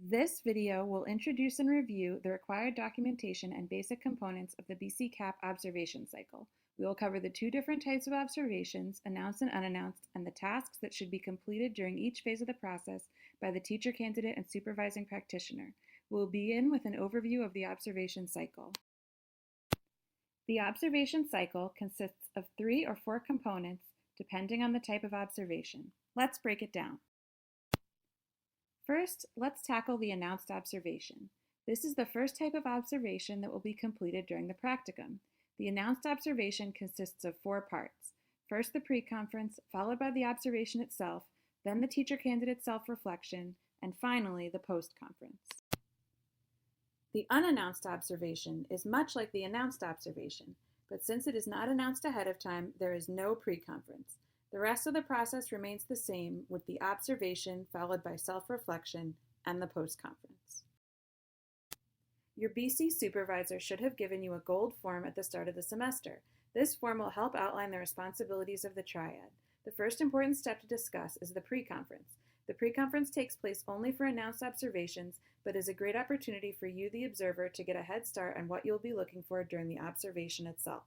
This video will introduce and review the required documentation and basic components of the BC CAP observation cycle. We will cover the two different types of observations, announced and unannounced, and the tasks that should be completed during each phase of the process by the teacher candidate and supervising practitioner. We'll begin with an overview of the observation cycle. The observation cycle consists of 3 or 4 components depending on the type of observation. Let's break it down. First, let's tackle the announced observation. This is the first type of observation that will be completed during the practicum. The announced observation consists of 4 parts. First, the pre-conference, followed by the observation itself, then the teacher candidate self-reflection, and finally, the post-conference. The unannounced observation is much like the announced observation, but since it is not announced ahead of time, there is no pre-conference. The rest of the process remains the same, with the observation followed by self-reflection and the post-conference. Your BC supervisor should have given you a gold form at the start of the semester. This form will help outline the responsibilities of the triad. The first important step to discuss is the pre-conference. The pre-conference takes place only for announced observations, but is a great opportunity for you, the observer, to get a head start on what you'll be looking for during the observation itself.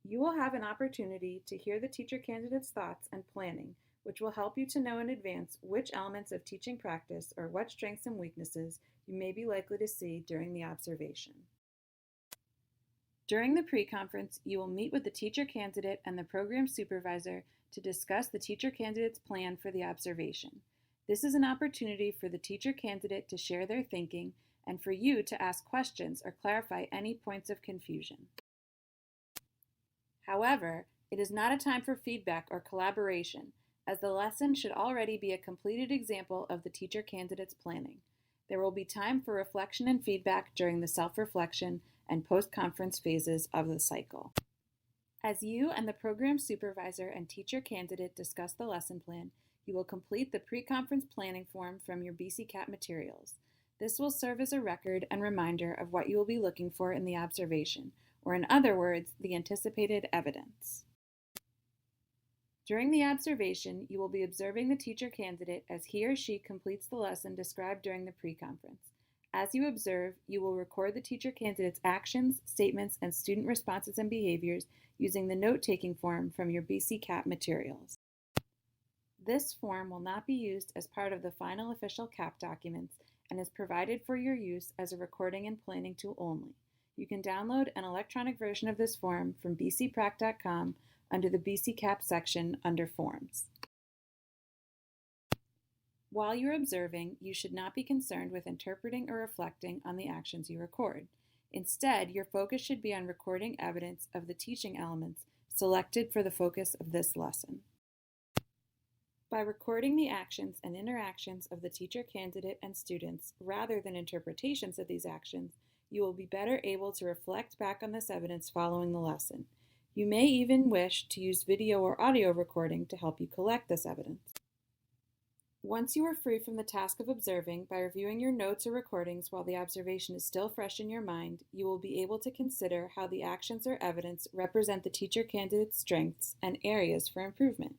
You will have an opportunity to hear the teacher candidate's thoughts and planning, which will help you to know in advance which elements of teaching practice or what strengths and weaknesses you may be likely to see during the observation. During the pre-conference, you will meet with the teacher candidate and the program supervisor to discuss the teacher candidate's plan for the observation. This is an opportunity for the teacher candidate to share their thinking and for you to ask questions or clarify any points of confusion. However, it is not a time for feedback or collaboration, as the lesson should already be a completed example of the teacher candidate's planning. There will be time for reflection and feedback during the self-reflection and post-conference phases of the cycle. As you and the program supervisor and teacher candidate discuss the lesson plan, you will complete the pre-conference planning form from your BC CAP materials. This will serve as a record and reminder of what you will be looking for in the observation, or in other words, the anticipated evidence. During the observation, you will be observing the teacher candidate as he or she completes the lesson described during the pre-conference. As you observe, you will record the teacher candidate's actions, statements, and student responses and behaviors using the note-taking form from your BC CAP materials. This form will not be used as part of the final official CAP documents and is provided for your use as a recording and planning tool only. You can download an electronic version of this form from bcprac.com under the BC CAP section under Forms. While you're observing, you should not be concerned with interpreting or reflecting on the actions you record. Instead, your focus should be on recording evidence of the teaching elements selected for the focus of this lesson. By recording the actions and interactions of the teacher candidate and students rather than interpretations of these actions, you will be better able to reflect back on this evidence following the lesson. You may even wish to use video or audio recording to help you collect this evidence. Once you are free from the task of observing by reviewing your notes or recordings while the observation is still fresh in your mind, you will be able to consider how the actions or evidence represent the teacher candidate's strengths and areas for improvement.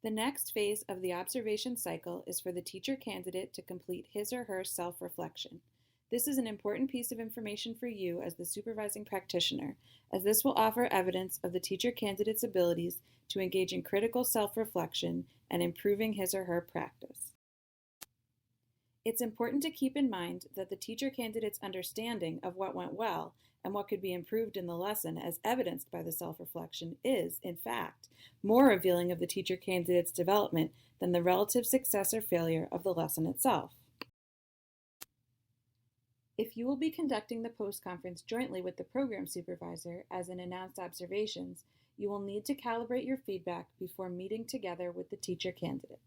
The next phase of the observation cycle is for the teacher candidate to complete his or her self-reflection. This is an important piece of information for you as the supervising practitioner, as this will offer evidence of the teacher candidate's abilities to engage in critical self-reflection and improving his or her practice. It's important to keep in mind that the teacher candidate's understanding of what went well and what could be improved in the lesson as evidenced by the self-reflection is, in fact, more revealing of the teacher candidate's development than the relative success or failure of the lesson itself. If you will be conducting the post-conference jointly with the program supervisor as in announced observations, you will need to calibrate your feedback before meeting together with the teacher candidate.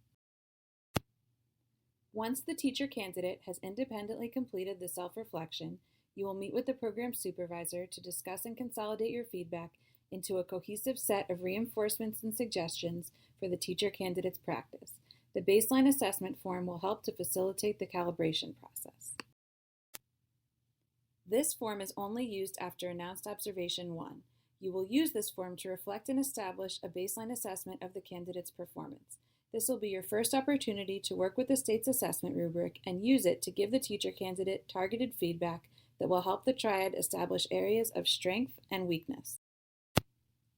Once the teacher candidate has independently completed the self-reflection, you will meet with the program supervisor to discuss and consolidate your feedback into a cohesive set of reinforcements and suggestions for the teacher candidate's practice. The baseline assessment form will help to facilitate the calibration process. This form is only used after announced observation 1. You will use this form to reflect and establish a baseline assessment of the candidate's performance. This will be your first opportunity to work with the state's assessment rubric and use it to give the teacher candidate targeted feedback that will help the triad establish areas of strength and weakness.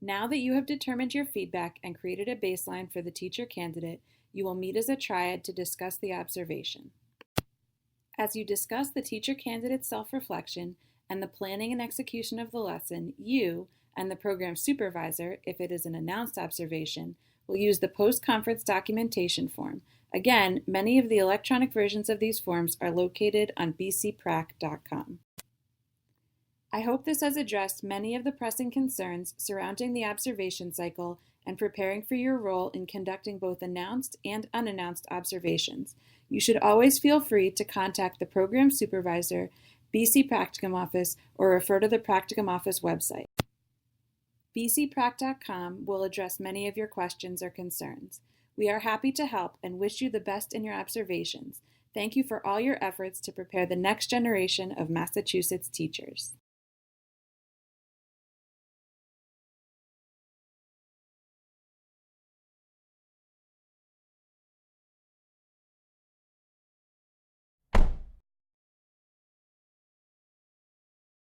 Now that you have determined your feedback and created a baseline for the teacher candidate, you will meet as a triad to discuss the observation. As you discuss the teacher candidate's self-reflection and the planning and execution of the lesson, you and the program supervisor, if it is an announced observation, will use the post-conference documentation form. Again, many of the electronic versions of these forms are located on bcprac.com. I hope this has addressed many of the pressing concerns surrounding the observation cycle and preparing for your role in conducting both announced and unannounced observations. You should always feel free to contact the program supervisor, BC Practicum office, or refer to the Practicum office website. bcprac.com will address many of your questions or concerns. We are happy to help and wish you the best in your observations. Thank you for all your efforts to prepare the next generation of Massachusetts teachers.